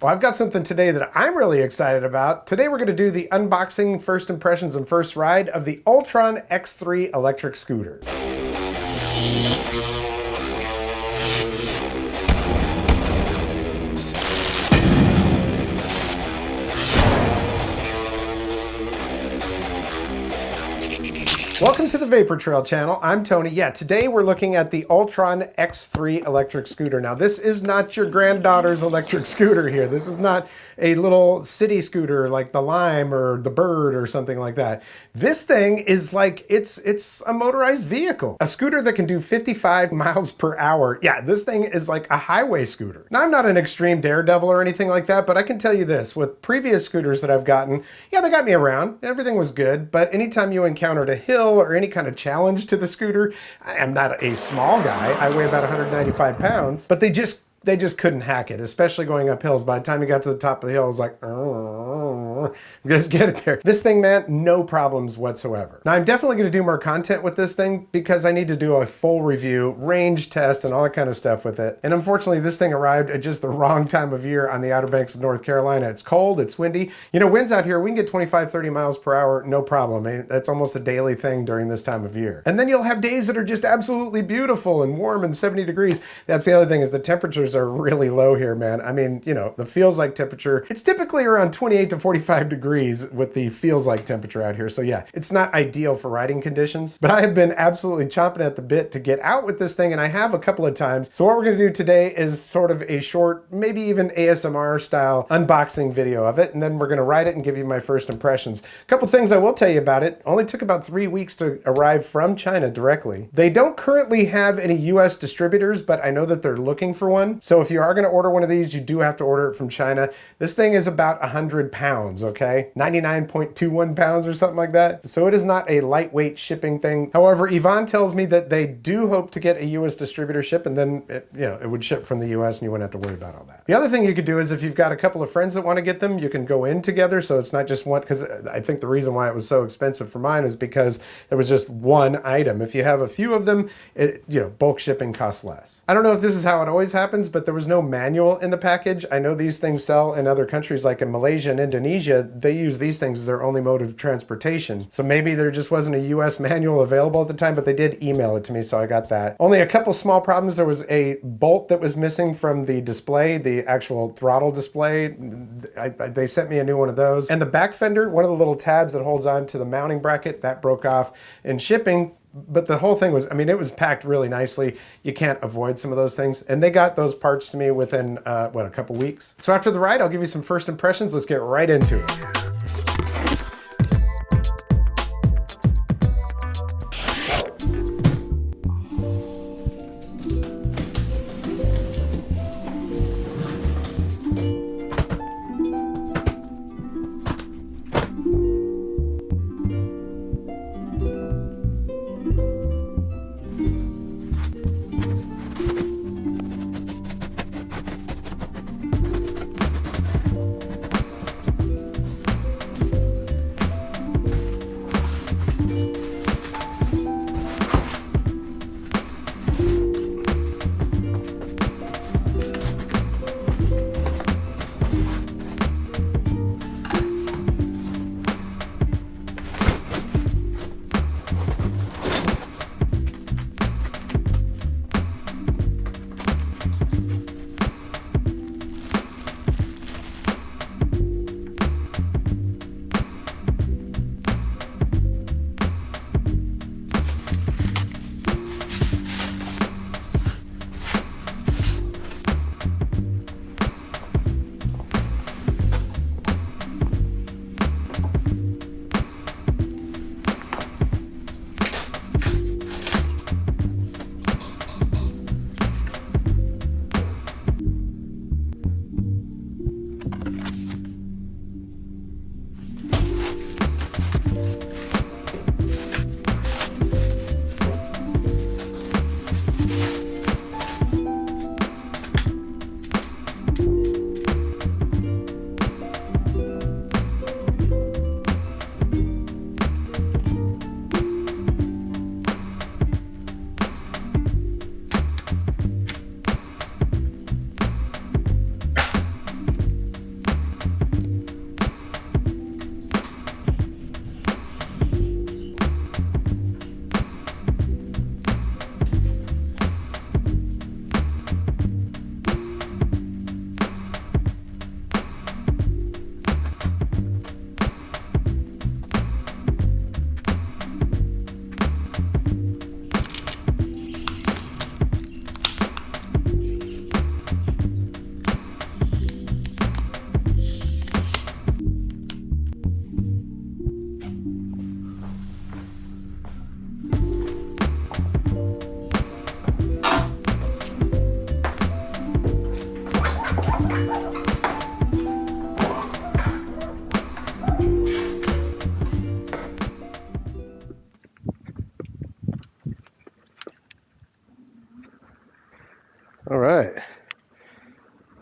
Well, I've got something today that I'm really excited about. Today we're going to do the unboxing, first impressions, and first ride of the Ultron X3 electric scooter. Welcome to the Vapor Trail channel. I'm Tony. Yeah, today we're looking at the Ultron X3 electric scooter. Now, this is not your granddaughter's electric scooter here. This is not a little city scooter like the Lime or the Bird or something like that. This thing is like, it's a motorized vehicle. A scooter that can do 55 miles per hour. Yeah, this thing is like a highway scooter. Now, I'm not an extreme daredevil or anything like that, but I can tell you this, with previous scooters that I've gotten, yeah, they got me around. Everything was good, but anytime you encountered a hill or any kind of challenge to the scooter, I'm not a small guy. I weigh about 195 pounds, but they just couldn't hack it, especially going up hills. By the time you got to the top of the hill, it was like, just get it there. This thing, man, no problems whatsoever. Now, I'm definitely going to do more content with this thing because I need to do a full review, range test, and all that kind of stuff with it. And unfortunately, this thing arrived at just the wrong time of year on the Outer Banks of North Carolina. It's cold, it's windy. You know, winds out here, we can get 25, 30 miles per hour, no problem. I mean, that's almost a daily thing during this time of year. And then you'll have days that are just absolutely beautiful and warm and 70 degrees. That's the other thing, is the temperatures are really low here, man. I mean, you know, the feels like temperature, it's typically around 28 to 45 degrees with the feels like temperature out here. So yeah, it's not ideal for riding conditions, but I have been absolutely chomping at the bit to get out with this thing, and I have a couple of times. So what we're gonna do today is sort of a short, maybe even ASMR style unboxing video of it, and then we're gonna ride it and give you my first impressions. A couple things I will tell you about it. Only took about 3 weeks to arrive from China directly. They don't currently have any US distributors, but I know that they're looking for one. So if you are gonna order one of these, you do have to order it from China. This thing is about 100 pounds, okay? 99.21 pounds or something like that. So it is not a lightweight shipping thing. However, Yvonne tells me that they do hope to get a US distributorship, and then it would ship from the US and you wouldn't have to worry about all that. The other thing you could do is if you've got a couple of friends that want to get them, you can go in together. So it's not just one, because I think the reason why it was so expensive for mine is because there was just one item. If you have a few of them, bulk shipping costs less. I don't know if this is how it always happens, but there was no manual in the package. I know these things sell in other countries, like in Malaysia and Indonesia. They use these things as their only mode of transportation. So maybe there just wasn't a US manual available at the time, but they did email it to me, so I got that. Only a couple small problems. There was a bolt that was missing from the display, the actual throttle display. They sent me a new one of those. And the back fender, one of the little tabs that holds on to the mounting bracket, that broke off in shipping. But the whole thing was, I mean, it was packed really nicely. You can't avoid some of those things. And they got those parts to me within, a couple weeks. So after the ride, I'll give you some first impressions. Let's get right into it.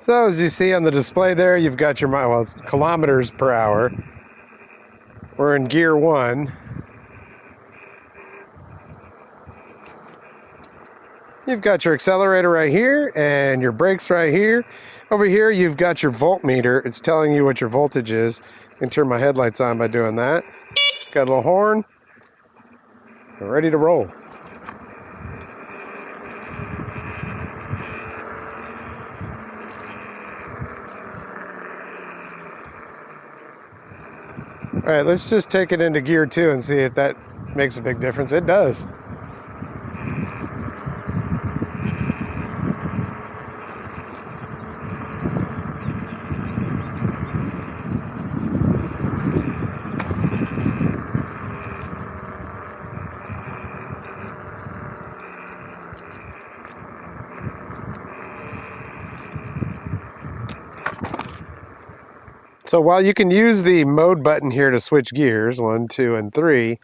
So as you see on the display there, you've got your, well, it's kilometers per hour. We're in gear 1. You've got your accelerator right here and your brakes right here. Over here, you've got your voltmeter. It's telling you what your voltage is. I can turn my headlights on by doing that. Got a little horn. We're ready to roll. All right, let's just take it into gear 2 and see if that makes a big difference. It does. So while you can use the mode button here to switch gears, 1, 2, and 3,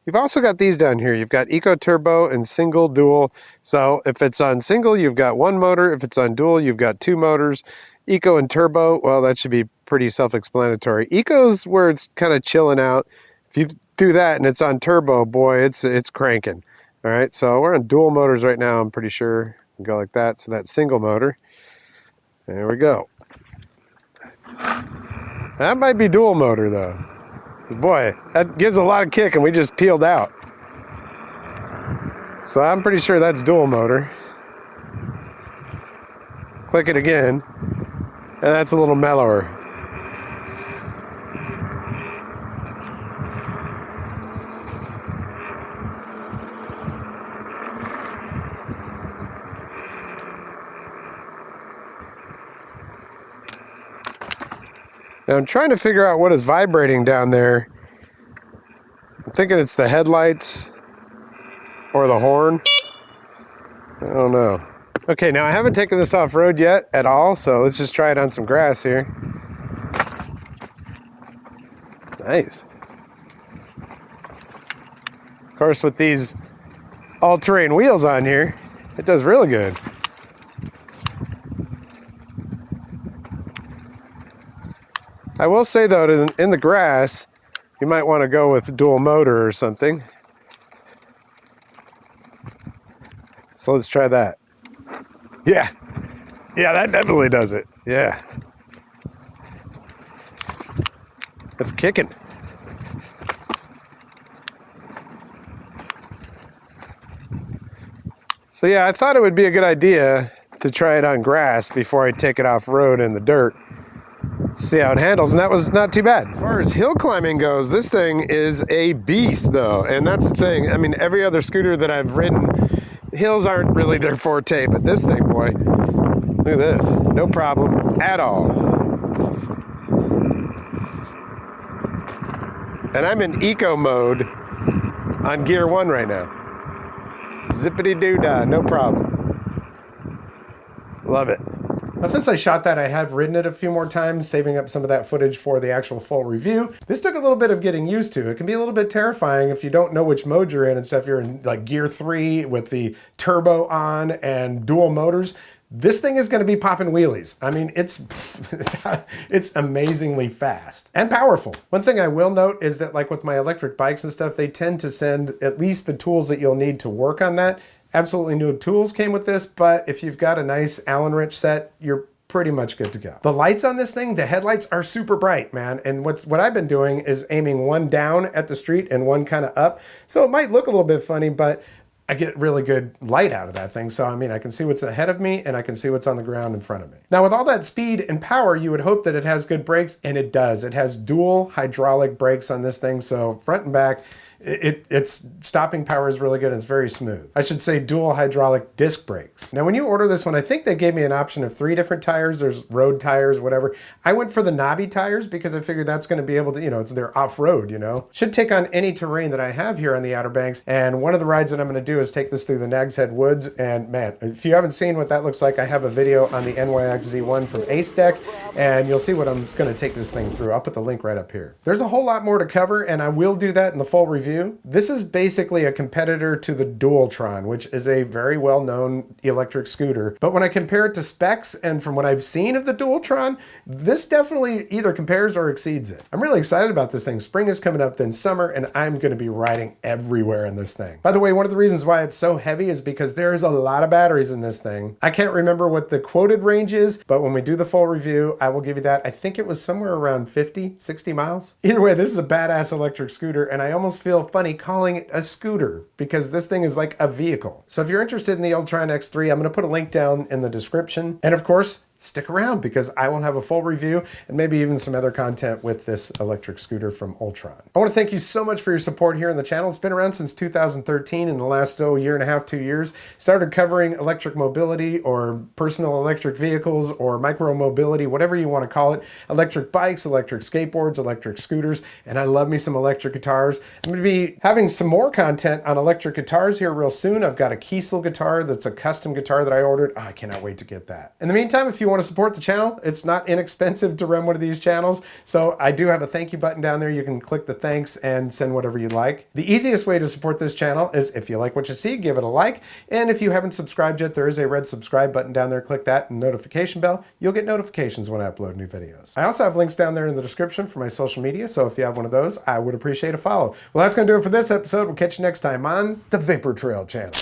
you've also got these down here. You've got Eco Turbo and Single, Dual. So if it's on Single, you've got 1 motor. If it's on Dual, you've got 2 motors. Eco and Turbo, well, that should be pretty self-explanatory. Eco's where it's kind of chilling out. If you do that and it's on Turbo, boy, it's cranking. All right, so we're on Dual motors right now, I'm pretty sure. Go like that, so that's Single motor. There we go. That might be Dual motor though. Boy, that gives a lot of kick and we just peeled out. So I'm pretty sure that's Dual motor. Click it again, and that's a little mellower. Now I'm trying to figure out what is vibrating down there. I'm thinking it's the headlights or the horn. I don't know. Okay, now I haven't taken this off-road yet at all, so let's just try it on some grass here. Nice. Of course, with these all-terrain wheels on here, it does really good. I will say though, in the grass, you might want to go with dual motor or something. So let's try that. Yeah, that definitely does it. Yeah, that's kicking. So yeah, I thought it would be a good idea to try it on grass before I take it off-road in the dirt. See how it handles, and that was not too bad. As far as hill climbing goes, this thing is a beast though, and that's the thing. I mean, every other scooter that I've ridden, hills aren't really their forte, but this thing, boy, look at this, no problem at all. And I'm in eco mode on gear 1 right now. Zippity-doo-dah, no problem. Love it. Now, since I shot that, I have ridden it a few more times, saving up some of that footage for the actual full review. This took a little bit of getting used to. It can be a little bit terrifying if you don't know which mode you're in and stuff. You're in like gear 3 with the turbo on and dual motors. This thing is going to be popping wheelies. I mean, it's amazingly fast and powerful. One thing I will note is that, like with my electric bikes and stuff, they tend to send at least the tools that you'll need to work on that. Absolutely no tools came with this, but if you've got a nice Allen wrench set, you're pretty much good to go. The lights on this thing, the headlights are super bright, man. And what I've been doing is aiming one down at the street and one kind of up. So it might look a little bit funny, but I get really good light out of that thing. So, I mean, I can see what's ahead of me and I can see what's on the ground in front of me. Now, with all that speed and power, you would hope that it has good brakes, and it does. It has dual hydraulic brakes on this thing, so front and back. Its stopping power is really good and it's very smooth. I should say dual hydraulic disc brakes. Now when you order this one, I think they gave me an option of 3 different tires. There's road tires, whatever. I went for the knobby tires because I figured that's going to be able to, they're off-road, Should take on any terrain that I have here on the Outer Banks. And one of the rides that I'm going to do is take this through the Nags Head Woods. And man, if you haven't seen what that looks like, I have a video on the NYX Z1 from Ace Deck, and you'll see what I'm going to take this thing through. I'll put the link right up here. There's a whole lot more to cover, and I will do that in the full review review. This is basically a competitor to the Ultron, which is a very well-known electric scooter. But when I compare it to specs and from what I've seen of the Ultron, this definitely either compares or exceeds it. I'm really excited about this thing. Spring is coming up, then summer, and I'm going to be riding everywhere in this thing. By the way, one of the reasons why it's so heavy is because there's a lot of batteries in this thing. I can't remember what the quoted range is, but when we do the full review, I will give you that. I think it was somewhere around 50, 60 miles. Either way, this is a badass electric scooter, and I almost feel funny calling it a scooter because this thing is like a vehicle. So if you're interested in the Ultron X3, I'm going to put a link down in the description. And of course, stick around because I will have a full review and maybe even some other content with this electric scooter from Ultron. I want to thank you so much for your support here on the channel. It's been around since 2013. In the last year and a half, 2 years, started covering electric mobility or personal electric vehicles or micro mobility, whatever you want to call it, electric bikes, electric skateboards, electric scooters, and I love me some electric guitars. I'm going to be having some more content on electric guitars here real soon. I've got a Kiesel guitar that's a custom guitar that I ordered. Oh, I cannot wait to get that. In the meantime, if you want to support the channel, it's not inexpensive to run one of these channels. So I do have a thank you button down there. You can click the thanks and send whatever you like. The easiest way to support this channel is if you like what you see, give it a like. And if you haven't subscribed yet, there is a red subscribe button down there. Click that and notification bell. You'll get notifications when I upload new videos. I also have links down there in the description for my social media. So if you have one of those, I would appreciate a follow. Well, that's going to do it for this episode. We'll catch you next time on the Vapor Trail channel.